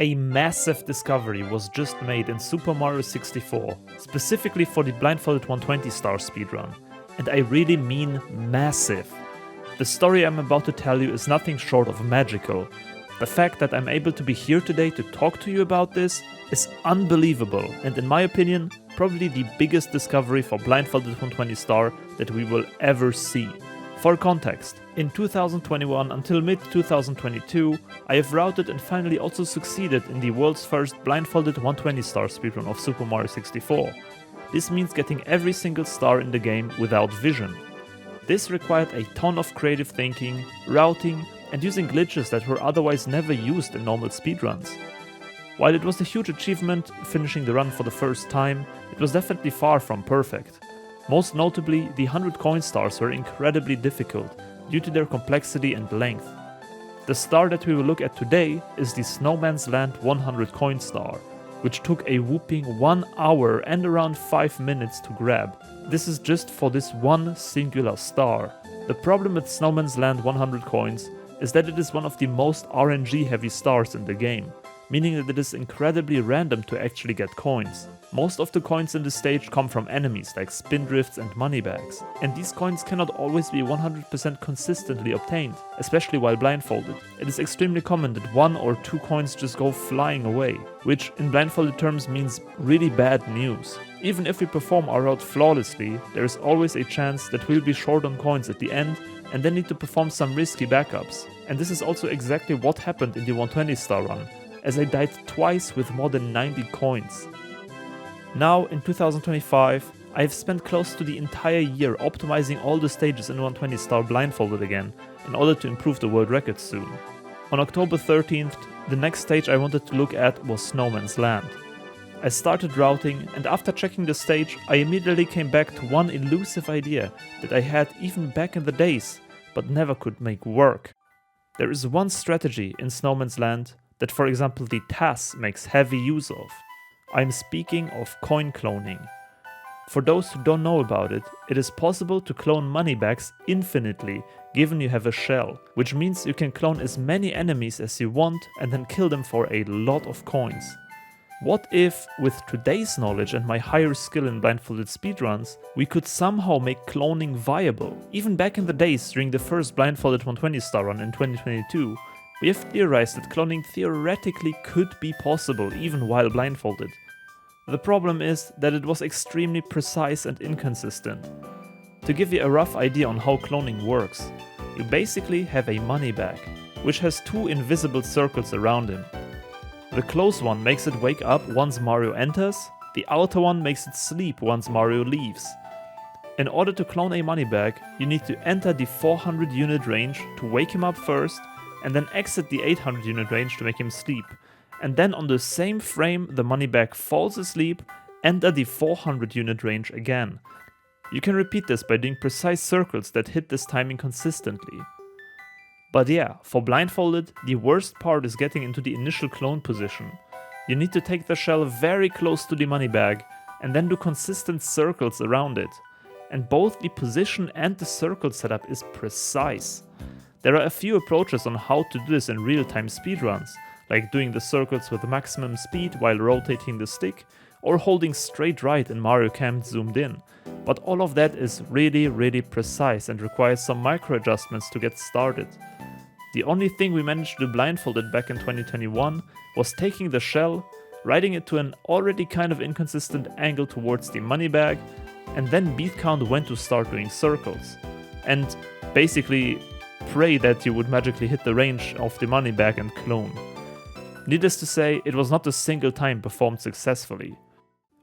A massive discovery was just made in Super Mario 64, specifically for the Blindfolded 120 star speedrun, and I really mean massive. The story I'm about to tell you is nothing short of magical. The fact that I'm able to be here today to talk to you about this is unbelievable, and in my opinion, probably the biggest discovery for Blindfolded 120 star that we will ever see. For context, in 2021 until mid-2022, I have routed and finally also succeeded in the world's first Blindfolded 120 star speedrun of Super Mario 64. This means getting every single star in the game without vision. This required a ton of creative thinking, routing, and using glitches that were otherwise never used in normal speedruns. While it was a huge achievement finishing the run for the first time, it was definitely far from perfect. Most notably, the 100 coin stars were incredibly difficult due to their complexity and length. The star that we will look at today is the Snowman's Land 100 coin star, which took a whopping 1 hour and around 5 minutes to grab. This is just for this one singular star. The problem with Snowman's Land 100 coins is that it is one of the most RNG heavy stars in the game, meaning that it is incredibly random to actually get coins. Most of the coins in this stage come from enemies like spindrifts and moneybags, and these coins cannot always be 100% consistently obtained, especially while blindfolded. It is extremely common that 1 or 2 coins just go flying away, which in blindfolded terms means really bad news. Even if we perform our route flawlessly, there is always a chance that we'll be short on coins at the end and then need to perform some risky backups. And this is also exactly what happened in the 120 star run, as I died twice with more than 90 coins. Now, in 2025, I have spent close to the entire year optimizing all the stages in 120 star blindfolded again, in order to improve the world record soon. On October 13th, the next stage I wanted to look at was Snowman's Land. I started routing, and after checking the stage, I immediately came back to one elusive idea that I had even back in the days, but never could make work. There is one strategy in Snowman's Land that, for example, the TAS makes heavy use of. I'm speaking of coin cloning. For those who don't know about it, it is possible to clone moneybags infinitely, given you have a shell, which means you can clone as many enemies as you want and then kill them for a lot of coins. What if, with today's knowledge and my higher skill in blindfolded speedruns, we could somehow make cloning viable? Even back in the days during the first blindfolded 120 star run in 2022, we have theorized that cloning theoretically could be possible even while blindfolded. The problem is that it was extremely precise and inconsistent. To give you a rough idea on how cloning works, you basically have a money bag, which has 2 invisible circles around him. The close one makes it wake up once Mario enters, the outer one makes it sleep once Mario leaves. In order to clone a money bag, you need to enter the 400 unit range to wake him up first, and then exit the 800 unit range to make him sleep, and then on the same frame the money bag falls asleep, enter the 400 unit range again. You can repeat this by doing precise circles that hit this timing consistently. But yeah, for blindfolded, the worst part is getting into the initial clone position. You need to take the shell very close to the money bag, and then do consistent circles around it. And both the position and the circle setup is precise. There are a few approaches on how to do this in real-time speedruns, like doing the circles with maximum speed while rotating the stick, or holding straight right in Mario Kart zoomed in, but all of that is really precise and requires some micro adjustments to get started. The only thing we managed to do blindfolded back in 2021 was taking the shell, riding it to an already kind of inconsistent angle towards the money bag, and then beat count when to start doing circles. And basically pray that you would magically hit the range of the money bag and clone. Needless to say, it was not a single time performed successfully.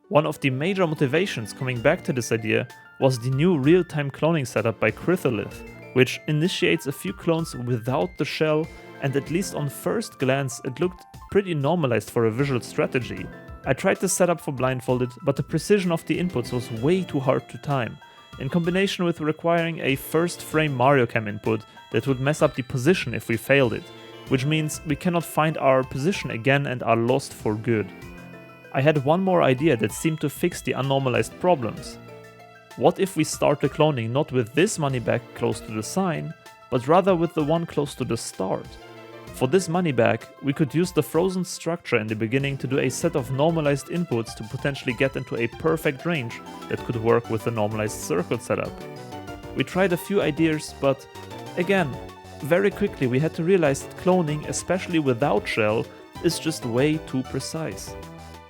One of the major motivations coming back to this idea was the new real-time cloning setup by Crytholith, which initiates a few clones without the shell, and at least on first glance it looked pretty normalized for a visual strategy. I tried this setup for blindfolded, but the precision of the inputs was way too hard to time, in combination with requiring a first frame Mario Cam input that would mess up the position if we failed it, which means we cannot find our position again and are lost for good. I had one more idea that seemed to fix the unnormalized problems. What if we start the cloning not with this money bag close to the sign, but rather with the one close to the start? For this money bag, we could use the frozen structure in the beginning to do a set of normalized inputs to potentially get into a perfect range that could work with the normalized circle setup. We tried a few ideas, but again, very quickly we had to realize that cloning, especially without shell, is just way too precise.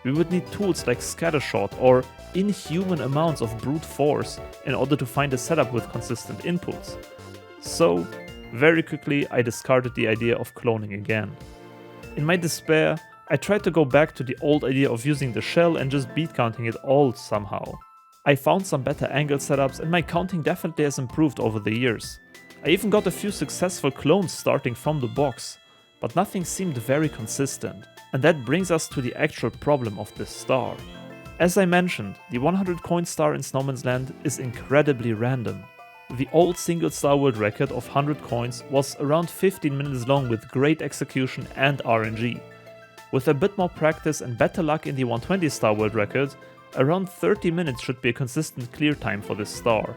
We would need tools like scattershot or inhuman amounts of brute force in order to find a setup with consistent inputs. So, very quickly I discarded the idea of cloning again. In my despair, I tried to go back to the old idea of using the shell and just beat counting it all somehow. I found some better angle setups and my counting definitely has improved over the years. I even got a few successful clones starting from the box, but nothing seemed very consistent. And that brings us to the actual problem of this star. As I mentioned, the 100 coin star in Snowman's Land is incredibly random. The old single star world record of 100 coins was around 15 minutes long with great execution and RNG. With a bit more practice and better luck in the 120 star world record, around 30 minutes should be a consistent clear time for this star.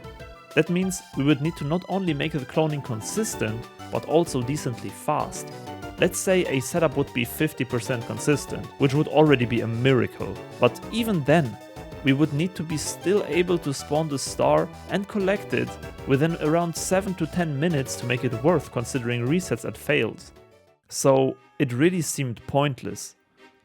That means we would need to not only make the cloning consistent, but also decently fast. Let's say a setup would be 50% consistent, which would already be a miracle, but even then, we would need to be still able to spawn the star and collect it within around 7 to 10 minutes to make it worth considering resets at fails. So it really seemed pointless.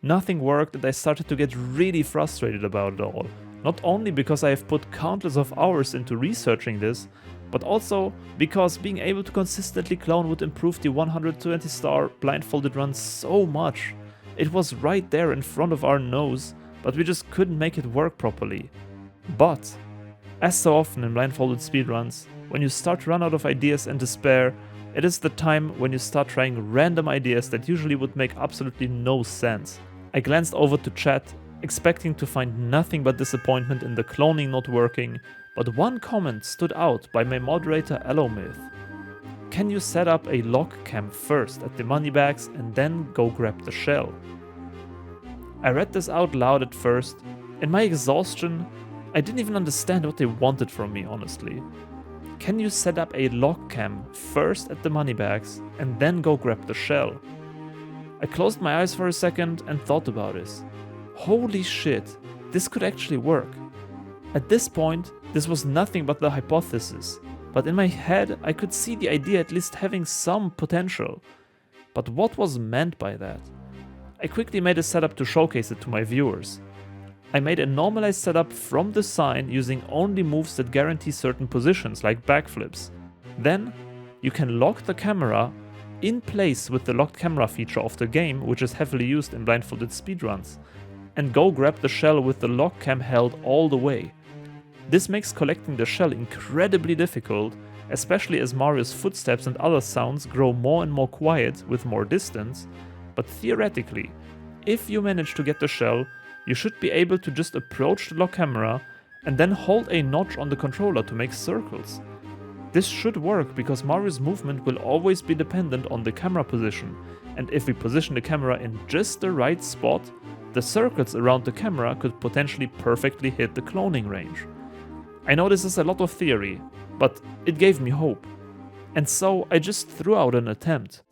Nothing worked and I started to get really frustrated about it all. Not only because I have put countless of hours into researching this, but also because being able to consistently clone would improve the 120 star blindfolded run so much. It was right there in front of our nose, but we just couldn't make it work properly. But, as so often in blindfolded speedruns, when you start to run out of ideas and despair, it is the time when you start trying random ideas that usually would make absolutely no sense. I glanced over to chat, expecting to find nothing but disappointment in the cloning not working, but one comment stood out by my moderator Elomyth. Can you set up a lock cam first at the moneybags and then go grab the shell? I read this out loud at first. In my exhaustion, I didn't even understand what they wanted from me, honestly. Can you set up a lock cam first at the moneybags and then go grab the shell? I closed my eyes for a second and thought about this. Holy shit, this could actually work. At this point, this was nothing but the hypothesis, but in my head I could see the idea at least having some potential. But what was meant by that? I quickly made a setup to showcase it to my viewers. I made a normalized setup from the sign using only moves that guarantee certain positions like backflips. Then, you can lock the camera in place with the locked camera feature of the game, which is heavily used in blindfolded speedruns, and go grab the shell with the lock cam held all the way. This makes collecting the shell incredibly difficult, especially as Mario's footsteps and other sounds grow more and more quiet with more distance, but theoretically, if you manage to get the shell, you should be able to just approach the lock camera and then hold a notch on the controller to make circles. This should work because Mario's movement will always be dependent on the camera position, and if we position the camera in just the right spot, the circles around the camera could potentially perfectly hit the cloning range. I know this is a lot of theory, but it gave me hope. And so I just threw out an attempt.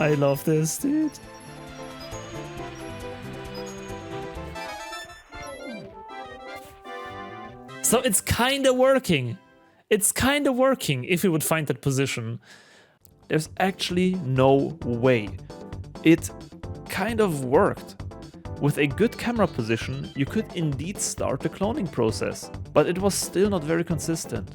I love this, dude. So it's kinda working. It's kinda working if you would find that position. There's actually no way. It kind of worked. With a good camera position, you could indeed start the cloning process, but it was still not very consistent.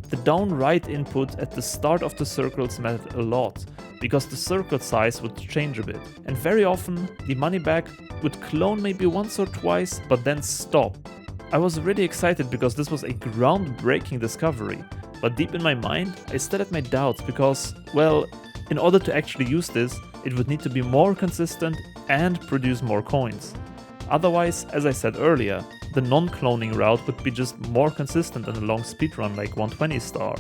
The down right input at the start of the circles mattered a lot, because the circle size would change a bit. And very often, the money bag would clone maybe once or twice, but then stop. I was really excited because this was a groundbreaking discovery, but deep in my mind, I still had my doubts because, well, in order to actually use this, it would need to be more consistent and produce more coins. Otherwise, as I said earlier, the non-cloning route would be just more consistent in a long speedrun like 120 star.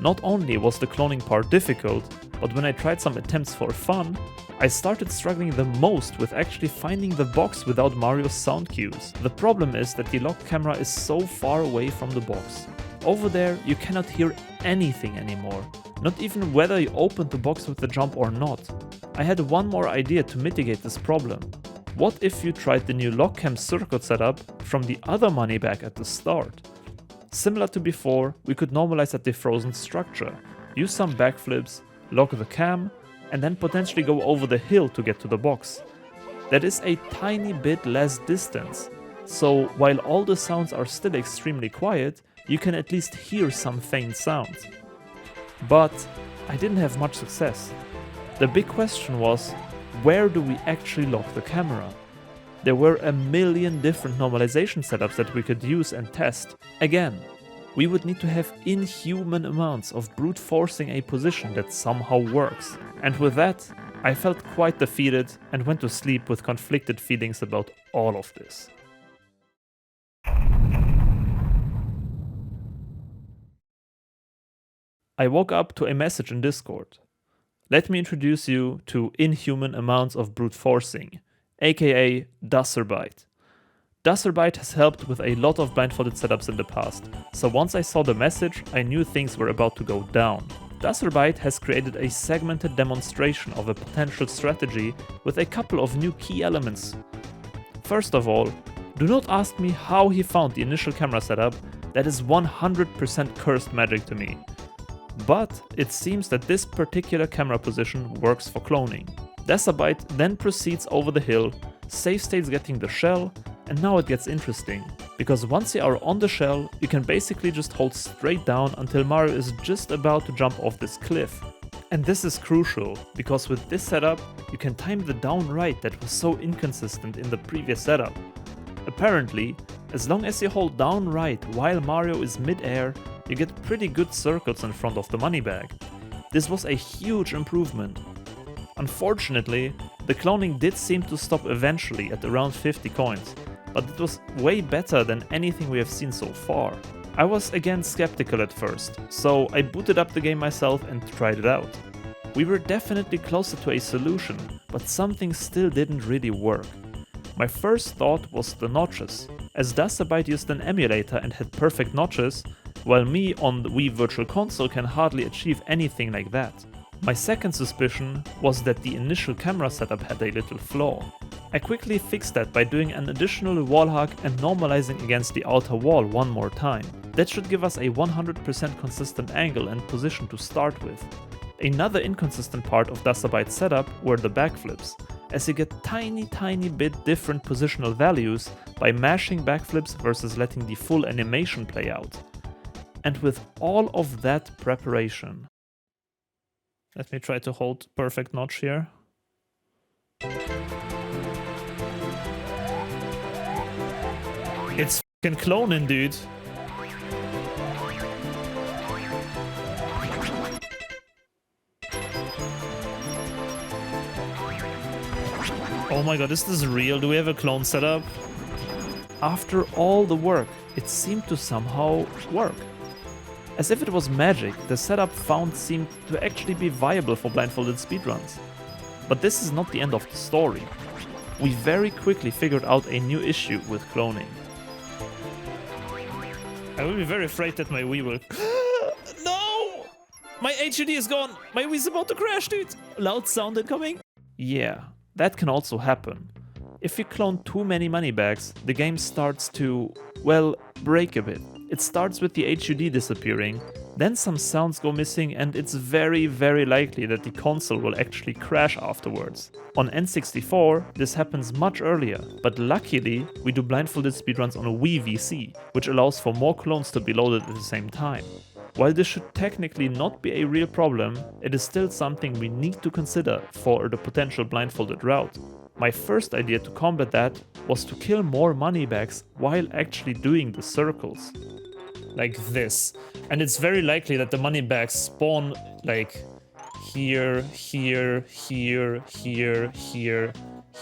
Not only was the cloning part difficult, but when I tried some attempts for fun, I started struggling the most with actually finding the box without Mario's sound cues. The problem is that the locked camera is so far away from the box. Over there, you cannot hear anything anymore, not even whether you opened the box with the jump or not. I had one more idea to mitigate this problem. What if you tried the new lock cam circuit setup from the other money bag at the start? Similar to before, we could normalize at the frozen structure, use some backflips, lock the cam, and then potentially go over the hill to get to the box. That is a tiny bit less distance, so while all the sounds are still extremely quiet, you can at least hear some faint sounds. But I didn't have much success. The big question was, where do we actually lock the camera? There were a million different normalization setups that we could use and test. Again, we would need to have inhuman amounts of brute forcing a position that somehow works. And with that, I felt quite defeated and went to sleep with conflicted feelings about all of this. I woke up to a message in Discord. Let me introduce you to inhuman amounts of brute forcing, aka Dusserbite. Dusserbite has helped with a lot of blindfolded setups in the past, so once I saw the message, I knew things were about to go down. Dusserbite has created a segmented demonstration of a potential strategy with a couple of new key elements. First of all, do not ask me how he found the initial camera setup, that is 100% cursed magic to me. But it seems that this particular camera position works for cloning. Dusserbite then proceeds over the hill, safe states getting the shell, and now it gets interesting, because once you are on the shell, you can basically just hold straight down until Mario is just about to jump off this cliff. And this is crucial, because with this setup, you can time the down right that was so inconsistent in the previous setup. Apparently, as long as you hold down right while Mario is mid-air, you get pretty good circles in front of the money bag. This was a huge improvement. Unfortunately, the cloning did seem to stop eventually at around 50 coins, but it was way better than anything we have seen so far. I was again skeptical at first, so I booted up the game myself and tried it out. We were definitely closer to a solution, but something still didn't really work. My first thought was the notches, as Dusserbite used an emulator and had perfect notches, while me on the Wii Virtual Console can hardly achieve anything like that. My second suspicion was that the initial camera setup had a little flaw. I quickly fixed that by doing an additional wall hug and normalizing against the outer wall one more time. That should give us a 100% consistent angle and position to start with. Another inconsistent part of Dusserbite's setup were the backflips, as you get tiny bit different positional values by mashing backflips versus letting the full animation play out. And with all of that preparation, let me try to hold perfect notch here. It's fucking cloning, dude. Oh my god, is this real? Do we have a clone setup? After all the work, it seemed to somehow work. As if it was magic, the setup found seemed to actually be viable for blindfolded speedruns. But this is not the end of the story. We very quickly figured out a new issue with cloning. I will be very afraid that my Wii will... No! My HUD is gone! My Wii is about to crash, dude! Loud sound incoming? Yeah, that can also happen. If you clone too many money bags, the game starts to, well, break a bit. It starts with the HUD disappearing, then some sounds go missing, and it's very likely that the console will actually crash afterwards. On N64, this happens much earlier, but luckily we do blindfolded speedruns on a Wii VC, which allows for more clones to be loaded at the same time. While this should technically not be a real problem, it is still something we need to consider for the potential blindfolded route. My first idea to combat that was to kill more money bags while actually doing the circles. Like this. And it's very likely that the money bags spawn like here, here, here, here, here,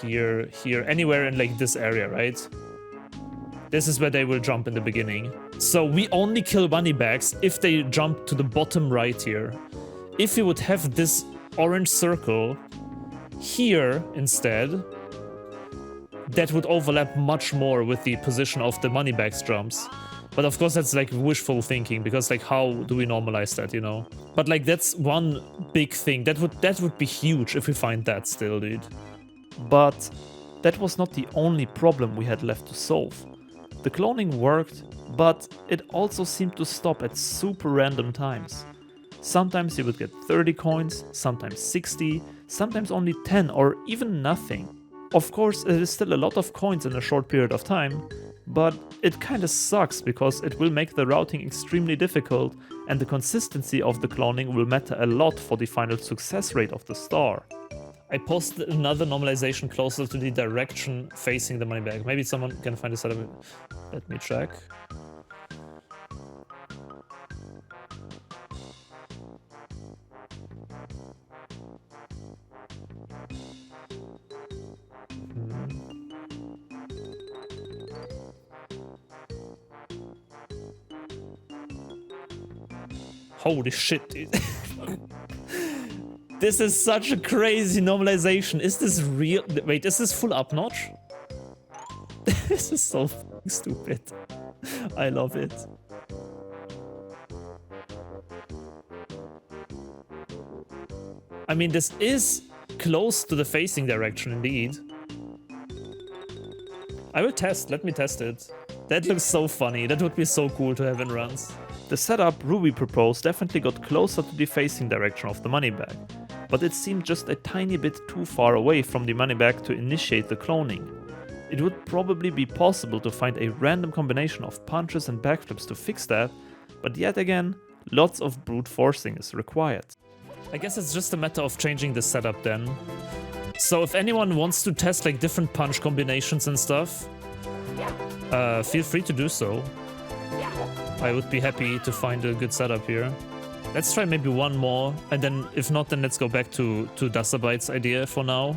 here, here, anywhere in like this area, right? This is where they will jump in the beginning. So we only kill moneybags if they jump to the bottom right here. If you would have this orange circle here instead, that would overlap much more with the position of the moneybags jumps. But of course that's like wishful thinking, because like how do we normalize that, you know? But like that's one big thing. That would be huge if we find that still, dude. But that was not the only problem we had left to solve. The cloning worked, but it also seemed to stop at super random times. Sometimes you would get 30 coins, sometimes 60, sometimes only 10 or even nothing. Of course, it is still a lot of coins in a short period of time, but it kinda sucks because it will make the routing extremely difficult and the consistency of the cloning will matter a lot for the final success rate of the star. I posted another normalization closer to the direction facing the moneybag. Maybe someone can find a setup. Let me check. Holy shit, dude. This is such a crazy normalization. Is this real? Wait, is this full up notch? This is so fucking stupid. I love it. I mean, this is close to the facing direction indeed. I will test. Let me test it. That looks so funny. That would be so cool to have in runs. The setup Ruby proposed definitely got closer to the facing direction of the moneybag, but it seemed just a tiny bit too far away from the moneybag to initiate the cloning. It would probably be possible to find a random combination of punches and backflips to fix that, but yet again, lots of brute forcing is required. I guess it's just a matter of changing the setup then. So if anyone wants to test like different punch combinations and stuff, feel free to do so. I would be happy to find a good setup here. Let's try maybe one more, and then if not, then let's go back to Dasabyte's idea for now.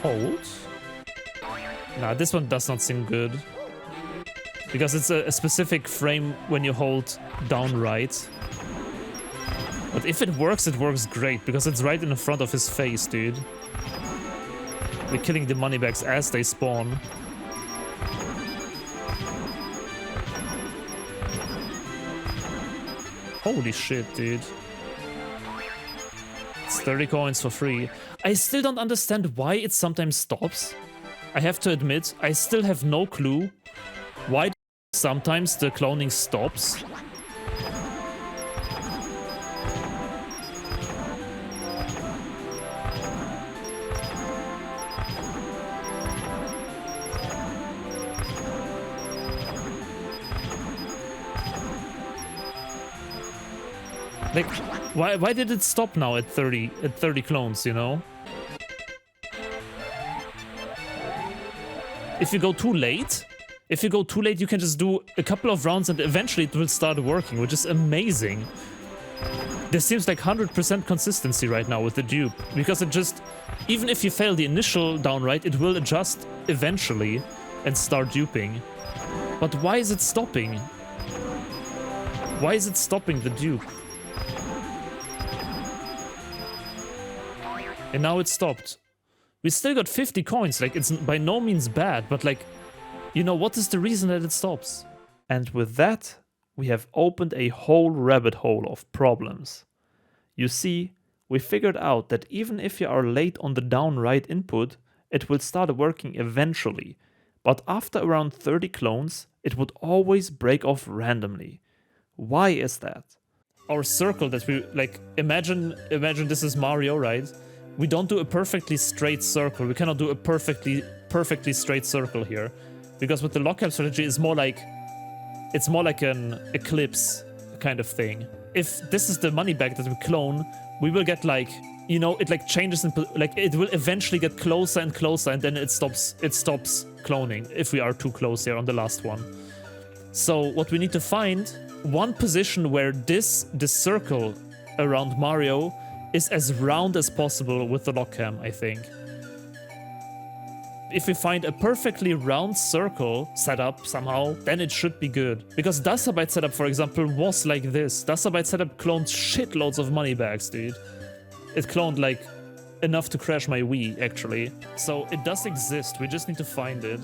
Hold? Nah, this one does not seem good. Because it's a specific frame when you hold down right. But if it works great, because it's right in the front of his face, dude. We're killing the moneybags as they spawn. Holy shit, dude. It's 30 coins for free. I still don't understand why it sometimes stops. I have to admit, I still have no clue why sometimes the cloning stops. Like, why did it stop now at 30 clones, you know? If you go too late, you can just do a couple of rounds and eventually it will start working, which is amazing. There seems like 100% consistency right now with the dupe, because it just, even if you fail the initial downright, it will adjust eventually and start duping. But why is it stopping? Why is it stopping the dupe? And now it stopped. We still got 50 coins, like it's by no means bad, but like, you know, what is the reason that it stops? And with that, we have opened a whole rabbit hole of problems. You see, we figured out that even if you are late on the down right input, it will start working eventually. But after around 30 clones, it would always break off randomly. Why is that? Our circle that we, like, imagine this is Mario, right? We don't do a perfectly straight circle. We cannot do a perfectly straight circle here. Because with the lockup strategy, it's more like an eclipse kind of thing. If this is the money bag that we clone, we will get like, you know, it like changes in, like it will eventually get closer and closer, and then it stops cloning if we are too close here on the last one. So what we need to find, one position where this circle around Mario is as round as possible with the lock cam, I think. If we find a perfectly round circle setup somehow, then it should be good. Because Dasabite setup, for example, was like this. Dasabite setup cloned shitloads of moneybags, dude. It cloned like enough to crash my Wii, actually. So it does exist, we just need to find it.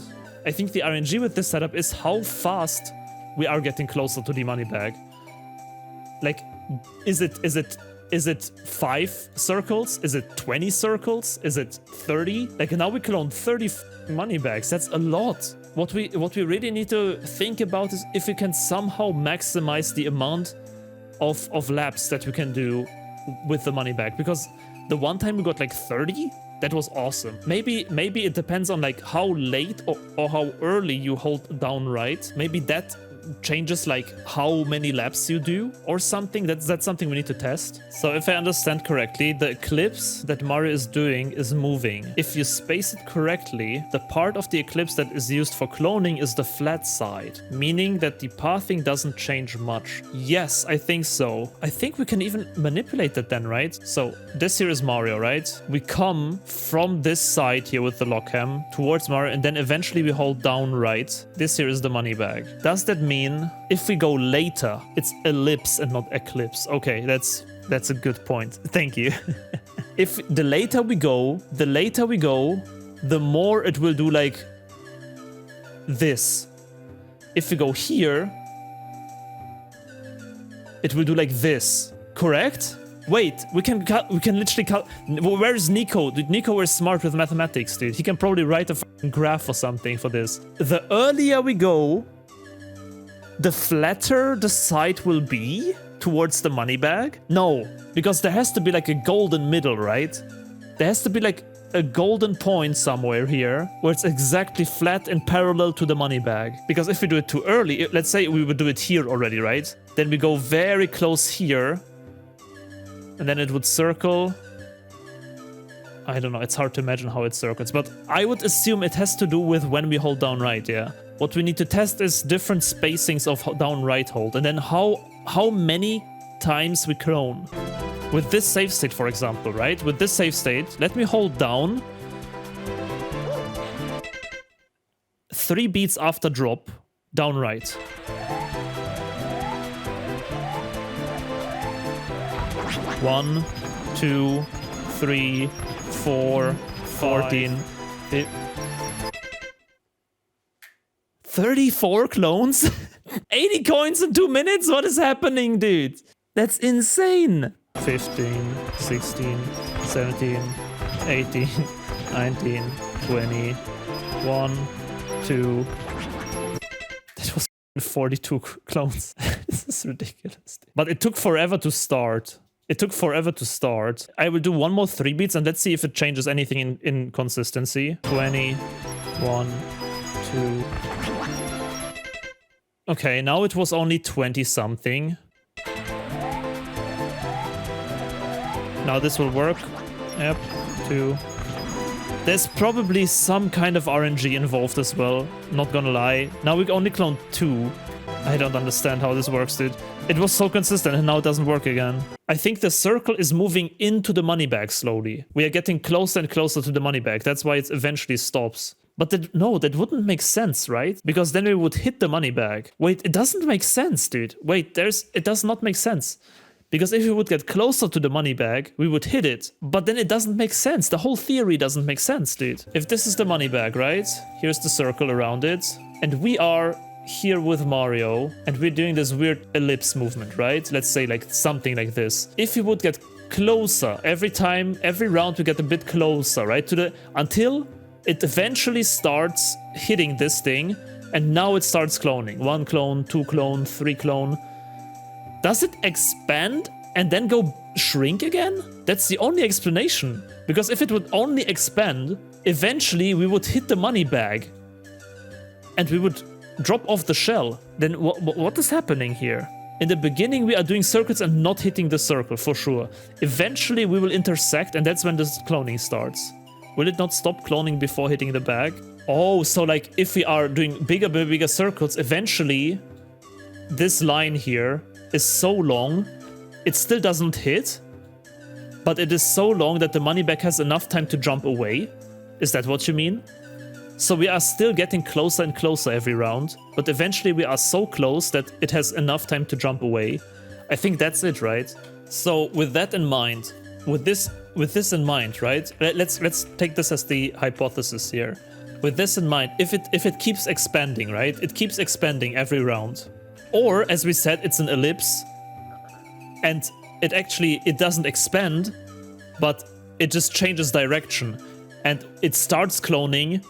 I think the RNG with this setup is how fast we are getting closer to the moneybag. Like, is it 5 circles? Is it 20 circles? Is it 30? Like, now we cloned 30 moneybags. That's a lot. What we really need to think about is if we can somehow maximize the amount of laps that we can do with the moneybag. Because the one time we got like 30, that was awesome. Maybe it depends on like how late or how early you hold down right. Maybe that changes like how many laps you do or something. That's something we need to test. So if I understand correctly, the eclipse that Mario is doing is moving. If you space it correctly, the part of the eclipse that is used for cloning is the flat side, meaning that the pathing doesn't change much. Yes, I think so. I think we can even manipulate that then, right? So this here is Mario, right? We come from this side here with the lock cam towards Mario, and then eventually we hold down right. This here is the money bag. Does that mean if we go later, it's ellipse and not eclipse? Okay, that's a good point. Thank you. If the later we go, the more it will do like this. If we go here, it will do like this. Correct? Wait, we can literally cut. Where is Nico? Dude, Nico is smart with mathematics, dude. He can probably write a fucking graph or something for this. The earlier we go, the flatter the side will be towards the money bag? No, because there has to be like a golden middle, right? There has to be like a golden point somewhere here where it's exactly flat and parallel to the money bag. Because if we do it too early, let's say we would do it here already, right? Then we go very close here and then it would circle. I don't know, it's hard to imagine how it circles, but I would assume it has to do with when we hold down right, yeah? What we need to test is different spacings of down right hold, and then how many times we clone. With this save state, for example, right? With this save state, let me hold down 3 beats after drop, down right. 1, 2, 3, 4, 14, 15. 34 clones? 80 coins in 2 minutes? What is happening, dude? That's insane. 15, 16, 17, 18, 19, 20, 1, 2. That was 42 clones. This is ridiculous. But it took forever to start. I will do one more 3 beats and let's see if it changes anything in consistency. 20, 1, 2. Okay, now it was only 20 something. Now this will work. Yep, 2. There's probably some kind of RNG involved as well, not gonna lie. Now we only cloned 2. I don't understand how this works, dude. It was so consistent and now it doesn't work again. I think the circle is moving into the money bag slowly. We are getting closer and closer to the money bag. That's why it eventually stops. But no, that wouldn't make sense, right? Because then we would hit the money bag. Wait, it doesn't make sense, dude. Wait, it does not make sense. Because if we would get closer to the money bag, we would hit it. But then it doesn't make sense. The whole theory doesn't make sense, dude. If this is the money bag, right? Here's the circle around it. And we are here with Mario. And we're doing this weird ellipse movement, right? Let's say like something like this. If we would get closer every time, every round we get a bit closer, right? Until it eventually starts hitting this thing, and now it starts cloning. 1 clone, 2 clone, 3 clone. Does it expand and then go shrink again? That's the only explanation. Because if it would only expand, eventually we would hit the money bag and we would drop off the shell. Then what is happening here? In the beginning, we are doing circles and not hitting the circle, for sure. Eventually, we will intersect, and that's when the cloning starts. Will it not stop cloning before hitting the bag? Oh, so like if we are doing bigger circles, eventually this line here is so long, it still doesn't hit, but it is so long that the money bag has enough time to jump away. Is that what you mean? So we are still getting closer and closer every round, but eventually we are so close that it has enough time to jump away. I think that's it, right? So with that in mind, with this in mind, right? Let's take this as the hypothesis here. With this in mind, if it keeps expanding, right? It keeps expanding every round. Or as we said, it's an ellipse, and it doesn't expand, but it just changes direction, and it starts cloning.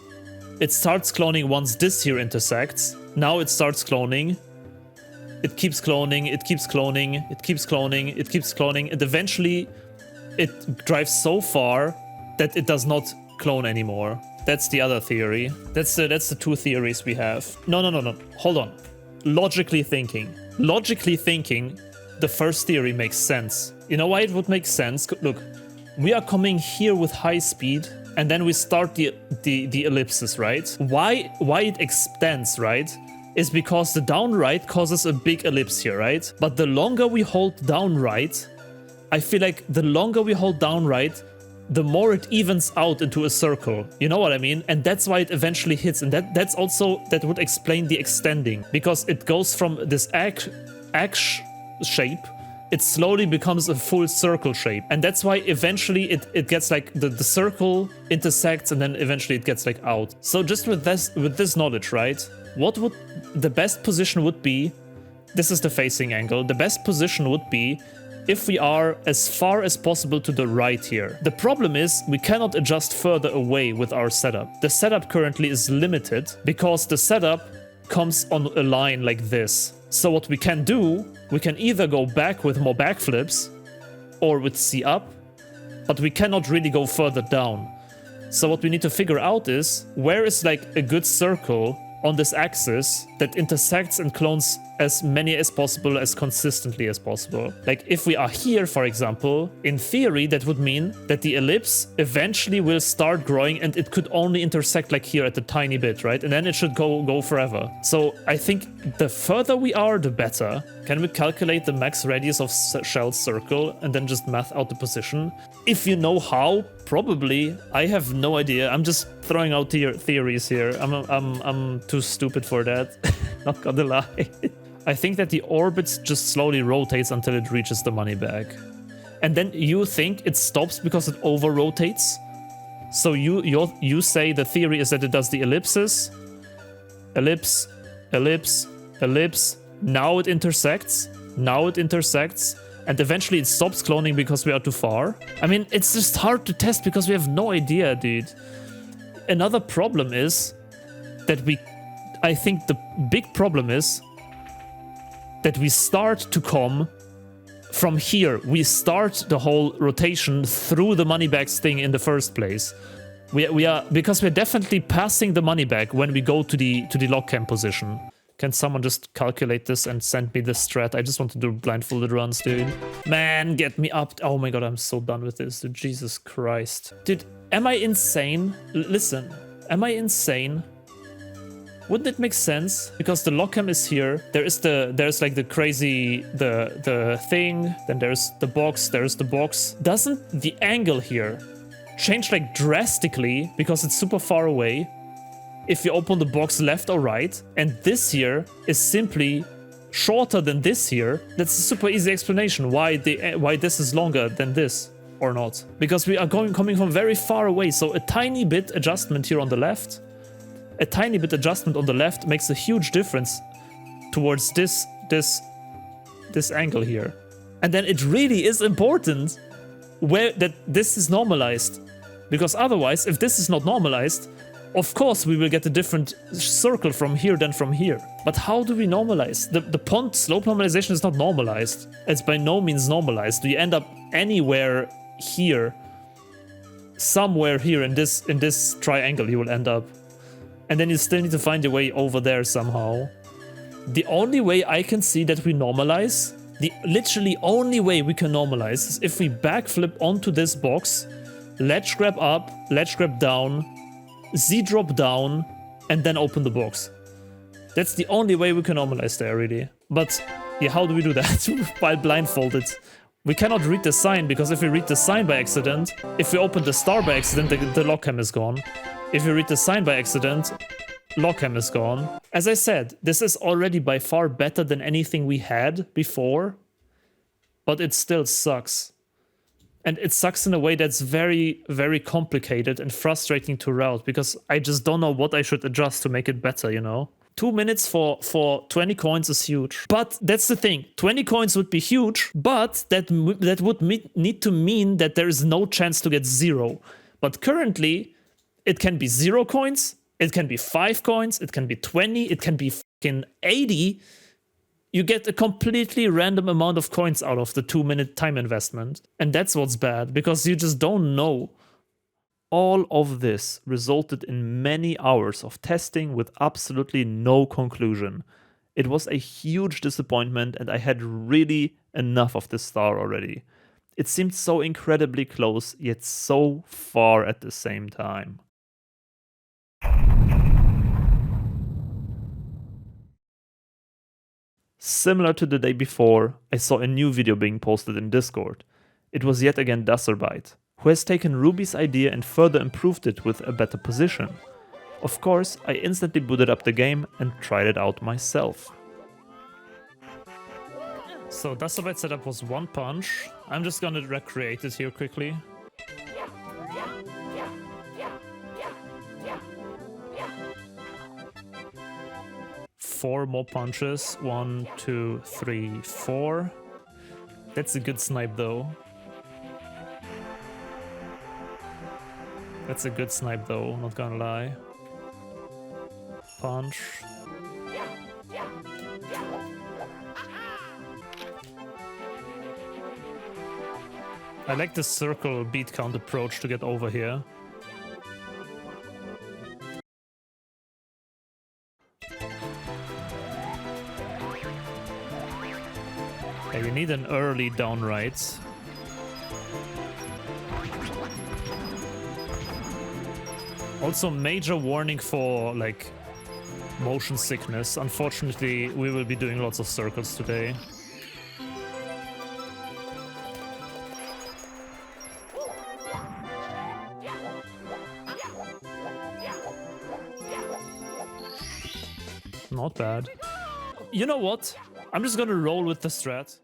It starts cloning once this here intersects. Now it starts cloning. It keeps cloning, it keeps cloning, it keeps cloning, it keeps cloning, and eventually it drives so far that it does not clone anymore. That's the other theory. That's the two theories we have. No. Hold on. Logically thinking, the first theory makes sense. You know why it would make sense? Look, we are coming here with high speed, and then we start the ellipses, right? Why it extends, right? Is because the down right causes a big ellipse here, right? But the longer we hold down right, I feel like the longer we hold down right, the more it evens out into a circle. You know what I mean? And that's why it eventually hits. And that would explain the extending, because it goes from this egg shape, it slowly becomes a full circle shape. And that's why eventually it gets like the circle intersects, and then eventually it gets like out. So just with this knowledge, right? What would the best position would be? This is the facing angle. The best position would be if we are as far as possible to the right here. The problem is we cannot adjust further away with our setup. The setup currently is limited because the setup comes on a line like this. So what we can do, we can either go back with more backflips or with C up, but we cannot really go further down. So what we need to figure out is where is like a good circle on this axis that intersects and clones as many as possible, as consistently as possible. Like if we are here, for example, in theory, that would mean that the ellipse eventually will start growing, and it could only intersect like here at a tiny bit, right? And then it should go forever. So I think the further we are, the better. Can we calculate the max radius of Shell's circle and then just math out the position? If you know how, probably. I have no idea. I'm just throwing out theories here. I'm too stupid for that. Not gonna lie. I think that the orbit just slowly rotates until it reaches the money bag. And then you think it stops because it over-rotates? So you say the theory is that it does the ellipses, ellipse, ellipse, ellipse, now it intersects, and eventually it stops cloning because we are too far? I mean, it's just hard to test because we have no idea, dude. Another problem is that I think the big problem is that we start to come from here. We start the whole rotation through the money bags thing in the first place. We are, because we're definitely passing the money bag when we go to the lock cam position. Can someone just calculate this and send me the strat? I just want to do blindfolded runs, dude. Man, get me up. Oh my god, I'm so done with this, dude. Jesus Christ. Dude, am I insane? Listen, am I insane? Wouldn't it make sense? Because the lock cam is here. There's like the crazy, the thing. Then there's the box. Doesn't the angle here change like drastically because it's super far away if you open the box left or right? And this here is simply shorter than this here. That's a super easy explanation why this is longer than this or not. Because we are coming from very far away. So a tiny bit adjustment here on the left. A tiny bit adjustment on the left makes a huge difference towards this angle here. And then it really is important that this is normalized. Because otherwise, if this is not normalized, of course we will get a different circle from here than from here. But how do we normalize? The pond slope normalization is not normalized. It's by no means normalized. We end up anywhere here. Somewhere here in this triangle you will end up. And then you still need to find your way over there somehow. The only way I can see that we normalize, the literally only way we can normalize is if we backflip onto this box, ledge grab up, ledge grab down, Z drop down, and then open the box. That's the only way we can normalize there, really. But yeah, how do we do that while blindfolded? We cannot read the sign, because if we read the sign by accident, if we open the star by accident, the lock cam is gone. If we read the sign by accident, lock cam is gone. As I said, this is already by far better than anything we had before, but it still sucks. And it sucks in a way that's very, very complicated and frustrating to route, because I just don't know what I should adjust to make it better, you know? 2 minutes for 20 coins is huge. But that's the thing. 20 coins would be huge, but that would need to mean that there is no chance to get 0. But currently, it can be 0 coins, it can be 5 coins, it can be 20, it can be fucking 80. You get a completely random amount of coins out of the 2-minute time investment. And that's what's bad, because you just don't know. All of this resulted in many hours of testing with absolutely no conclusion. It was a huge disappointment, and I had really enough of this star already. It seemed so incredibly close, yet so far at the same time. Similar to the day before, I saw a new video being posted in Discord. It was yet again Dasserbite, who has taken Ruby's idea and further improved it with a better position. Of course, I instantly booted up the game and tried it out myself. So Dasserbite setup was 1 punch. I'm just gonna recreate it here quickly. Four more punches. 1, 2, 3, 4. That's a good snipe though. That's a good snipe though, not gonna lie. Punch. I like the circle beat count approach to get over here. Okay, we need an early down right. Also, major warning for, like, motion sickness. Unfortunately, we will be doing lots of circles today. Not bad. You know what? I'm just gonna roll with the strat.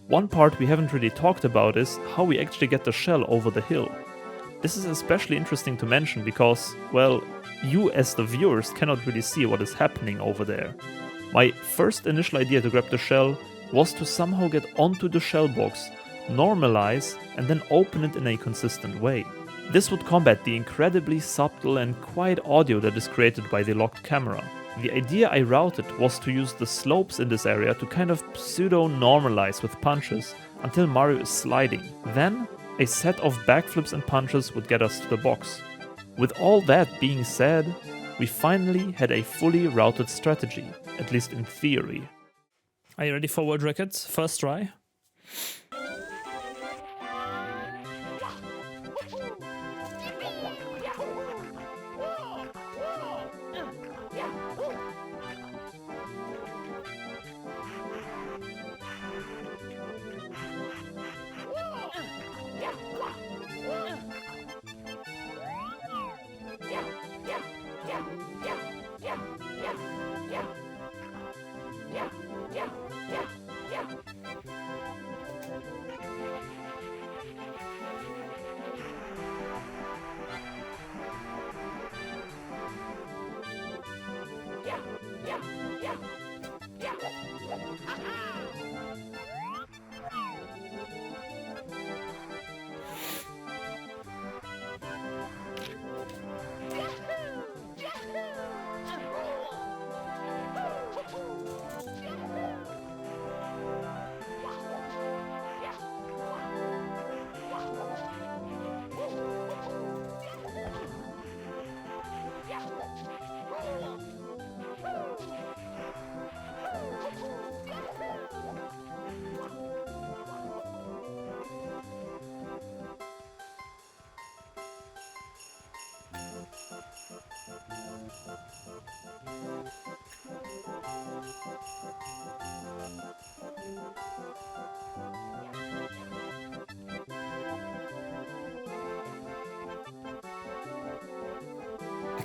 One part we haven't really talked about is how we actually get the shell over the hill. This is especially interesting to mention because, well, you as the viewers cannot really see what is happening over there. My first initial idea to grab the shell was to somehow get onto the shell box, normalize, and then open it in a consistent way. This would combat the incredibly subtle and quiet audio that is created by the locked camera. The idea I routed was to use the slopes in this area to kind of pseudo-normalize with punches until Mario is sliding. Then, a set of backflips and punches would get us to the box. With all that being said, we finally had a fully routed strategy, at least in theory. Are you ready for world record? First try?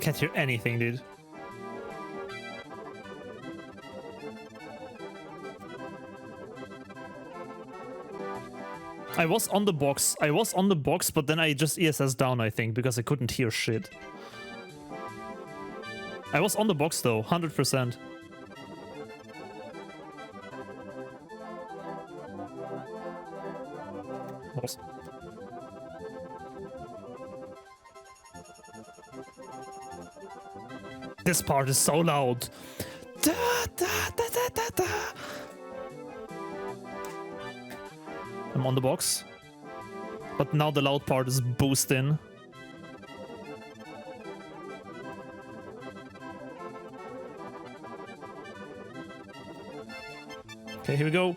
Can't hear anything, dude. I was on the box. But then I just ESS down, I think, because I couldn't hear shit. I was on the box though, 100%. This part is so loud. Da, da, da, da, da, da. I'm on the box, but now the loud part is boosting. Okay, here we go.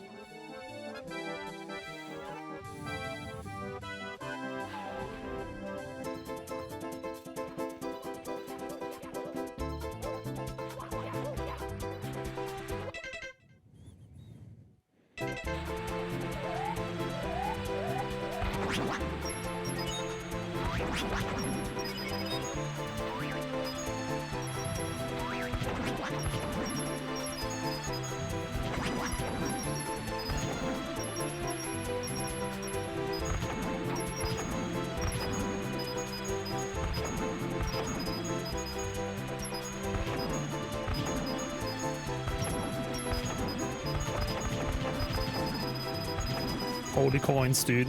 Holy coins, dude.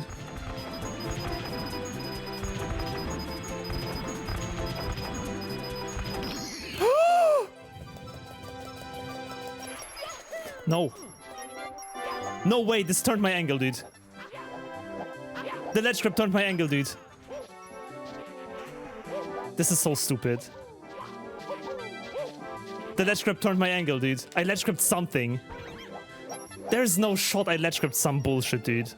No. No way, this turned my angle, dude. The ledge grab turned my angle, dude. This is so stupid. The ledge grab turned my angle, dude. I ledge grabbed something. There's no shot I ledge grabbed some bullshit, dude.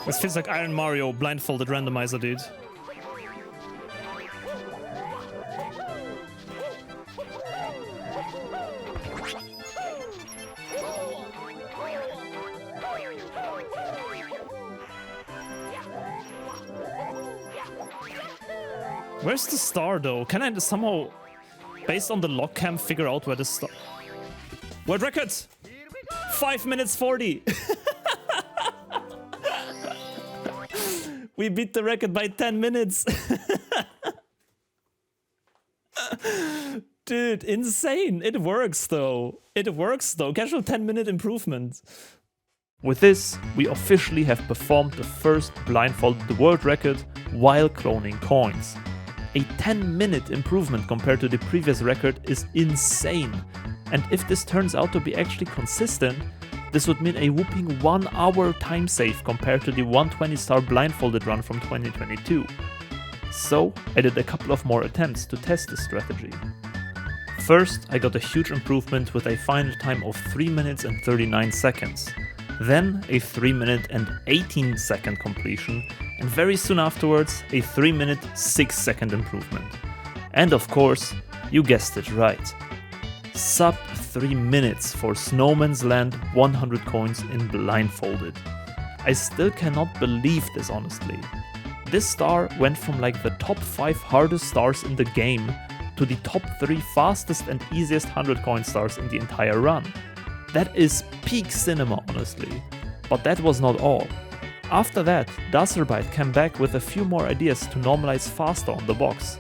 This feels like Iron Mario blindfolded randomizer, dude. Where's the star, though? Can I somehow, based on the log cam, figure out where the star... World record! 5 minutes 40! We beat the record by 10 minutes! Dude, insane! It works, though. It works, though. Casual 10-minute improvement. With this, we officially have performed the first blindfolded world record while cloning coins. A 10-minute improvement compared to the previous record is insane. And if this turns out to be actually consistent, this would mean a whopping 1 hour time save compared to the 120-star blindfolded run from 2022. So I did a couple of more attempts to test this strategy. First, I got a huge improvement with a final time of 3 minutes and 39 seconds. Then a 3 minute and 18 second completion, and very soon afterwards a 3 minute 6 second improvement. And of course, you guessed it right. Sub 3 minutes for Snowman's Land 100 coins in Blindfolded. I still cannot believe this, honestly. This star went from like the top 5 hardest stars in the game to the top 3 fastest and easiest 100 coin stars in the entire run. That is peak cinema, honestly. But that was not all. After that, Dazerbite came back with a few more ideas to normalize faster on the box.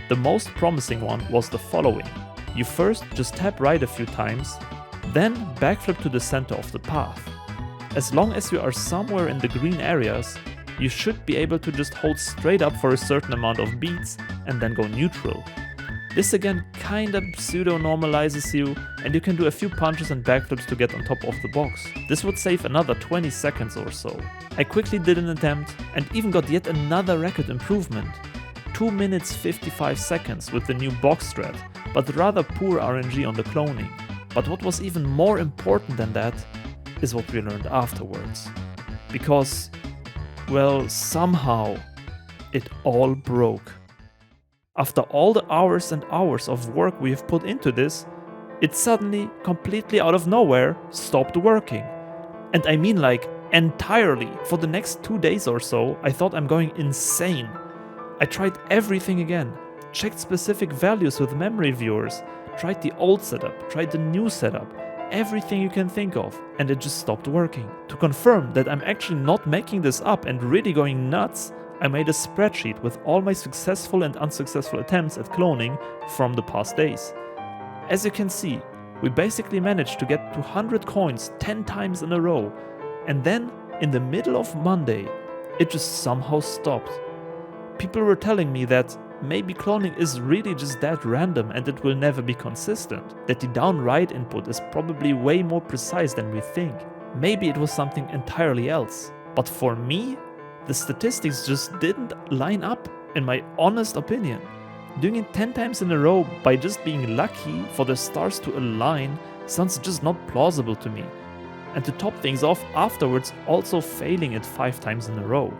The most promising one was the following. You first just tap right a few times, then backflip to the center of the path. As long as you are somewhere in the green areas, you should be able to just hold straight up for a certain amount of beats and then go neutral. This again kinda pseudo-normalizes you, and you can do a few punches and backflips to get on top of the box. This would save another 20 seconds or so. I quickly did an attempt and even got yet another record improvement. 2 minutes 55 seconds with the new box strat, but rather poor RNG on the cloning. But what was even more important than that is what we learned afterwards. Because, well, somehow it all broke. After all the hours and hours of work we have put into this, it suddenly, completely out of nowhere, stopped working. And I mean like entirely. For the next 2 days or so, I thought I'm going insane. I tried everything again, checked specific values with memory viewers, tried the old setup, tried the new setup, everything you can think of, and it just stopped working. To confirm that I'm actually not making this up and really going nuts, I made a spreadsheet with all my successful and unsuccessful attempts at cloning from the past days. As you can see, we basically managed to get to 100 coins 10 times in a row, and then, in the middle of Monday, it just somehow stopped. People were telling me that maybe cloning is really just that random and it will never be consistent, that the down-right input is probably way more precise than we think. Maybe it was something entirely else. But for me, the statistics just didn't line up, in my honest opinion. Doing it 10 times in a row by just being lucky for the stars to align sounds just not plausible to me. And to top things off, afterwards also failing it 5 times in a row.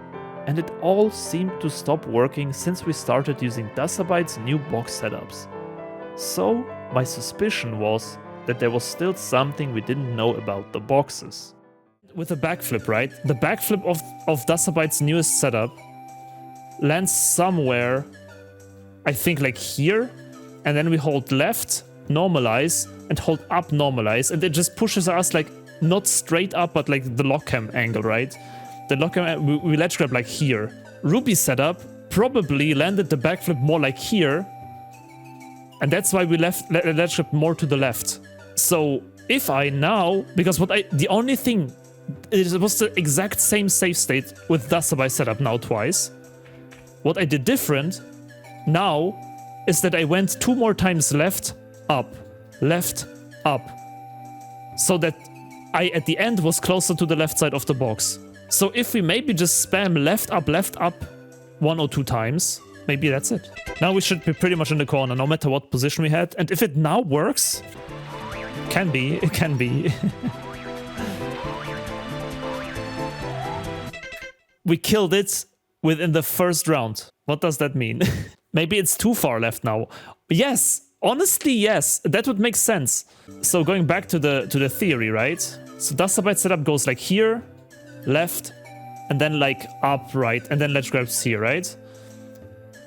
And it all seemed to stop working since we started using Dasabyte's new box setups. So my suspicion was that there was still something we didn't know about the boxes. With a backflip, right? The backflip of Dasabyte's newest setup lands somewhere, I think like here, and then we hold left, normalize, and hold up, normalize, and it just pushes us like not straight up, but like the lock cam angle, right? The lock cam, we ledge grab like here. Ruby's setup probably landed the backflip more like here, and that's why we left ledge grab more to the left. So if I now, because the only thing, it was the exact same save state with Dasabyte setup now twice. What I did different now is that I went 2 more times left, up, so that I at the end was closer to the left side of the box. So if we maybe just spam left, up 1 or 2 times, maybe that's it. Now we should be pretty much in the corner, no matter what position we had. And if it now works, it can be. We killed it within the first round. What does that mean? Maybe it's too far left now. Yes, honestly, yes, that would make sense. So going back to the theory, right? So Dasabyte setup goes like here, left, and then like up, right, and then ledge grabs here, right?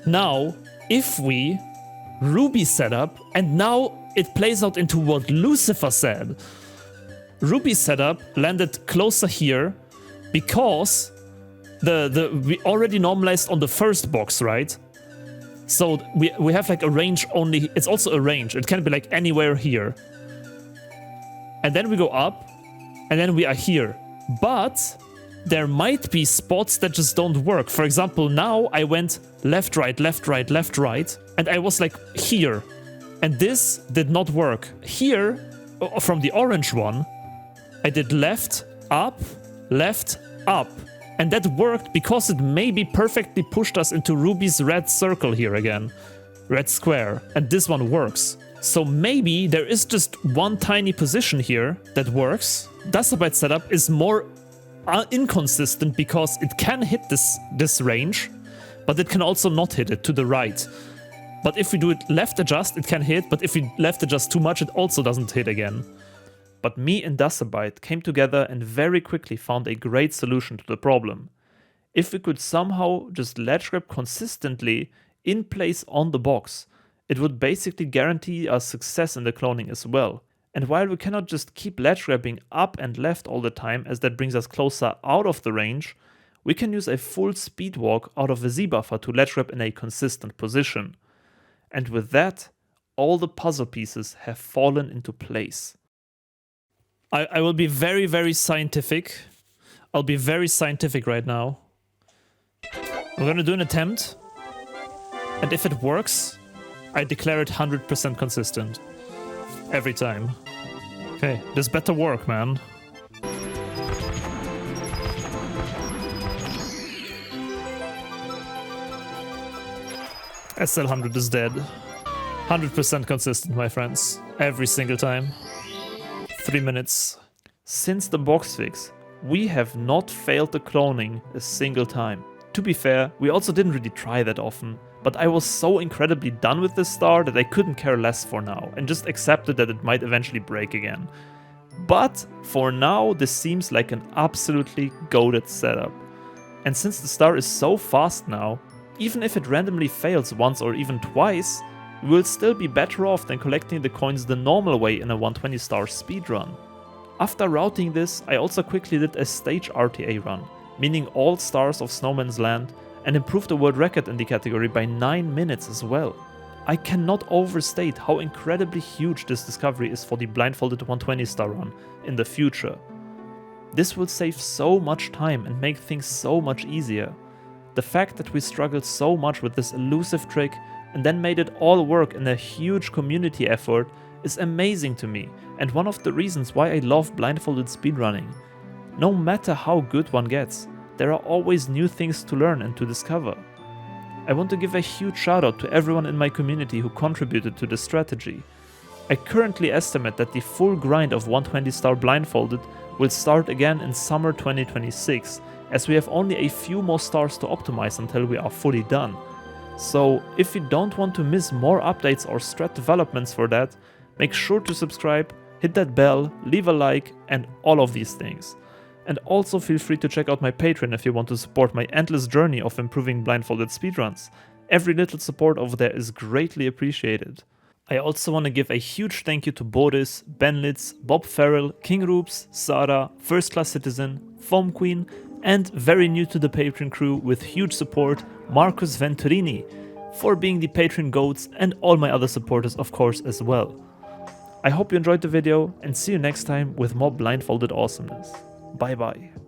Now, if we Ruby setup, and now it plays out into what Lucifer said. Ruby setup landed closer here because we already normalized on the first box, right? So we have like a range only, it's also a range, it can be like anywhere here. And then we go up, and then we are here. But there might be spots that just don't work. For example, now I went left, right, and I was like here. And this did not work. Here, from the orange one, I did left, up, and that worked because it maybe perfectly pushed us into Ruby's red circle here again. Red square. And this one works. So maybe there is just one tiny position here that works. Dasabyte setup is more inconsistent because it can hit this range, but it can also not hit it to the right. But if we do it left adjust, it can hit, but if we left adjust too much, it also doesn't hit again. But me and Dasabyte came together and very quickly found a great solution to the problem. If we could somehow just ledge grab consistently in place on the box, it would basically guarantee us success in the cloning as well. And while we cannot just keep ledge grabbing up and left all the time, as that brings us closer out of the range, we can use a full speed walk out of a Z buffer to ledge grab in a consistent position. And with that, all the puzzle pieces have fallen into place. I will be very, very scientific. I'll be very scientific right now. We're gonna do an attempt. And if it works, I declare it 100% consistent. Every time. Okay, this better work, man. SL100 is dead. 100% consistent, my friends. Every single time. 3 minutes. Since the box fix, we have not failed the cloning a single time. To be fair, we also didn't really try that often, but I was so incredibly done with this star that I couldn't care less for now, and just accepted that it might eventually break again. But for now, this seems like an absolutely goated setup. And since the star is so fast now, even if it randomly fails once or even twice, we will still be better off than collecting the coins the normal way in a 120 star speedrun. After routing this, I also quickly did a stage RTA run, meaning all stars of Snowman's Land, and improved the world record in the category by 9 minutes as well. I cannot overstate how incredibly huge this discovery is for the Blindfolded 120 star run in the future. This will save so much time and make things so much easier. The fact that we struggled so much with this elusive trick and then made it all work in a huge community effort is amazing to me, and one of the reasons why I love blindfolded speedrunning. No matter how good one gets, there are always new things to learn and to discover. I want to give a huge shout out to everyone in my community who contributed to this strategy. I currently estimate that the full grind of 120 star blindfolded will start again in summer 2026, as we have only a few more stars to optimize until we are fully done. So if you don't want to miss more updates or strat developments for that, make sure to subscribe, hit that bell, leave a like, and all of these things. And also feel free to check out my Patreon if you want to support my endless journey of improving blindfolded speedruns. Every little support over there is greatly appreciated. I also want to give a huge thank you to Boris, Benlitz, Bob Farrell, King Roops, Sarah, First Class Citizen, Foam Queen, and very new to the Patreon crew with huge support, Marcus Venturini, for being the Patreon goats, and all my other supporters of course as well. I hope you enjoyed the video and see you next time with more blindfolded awesomeness. Bye bye.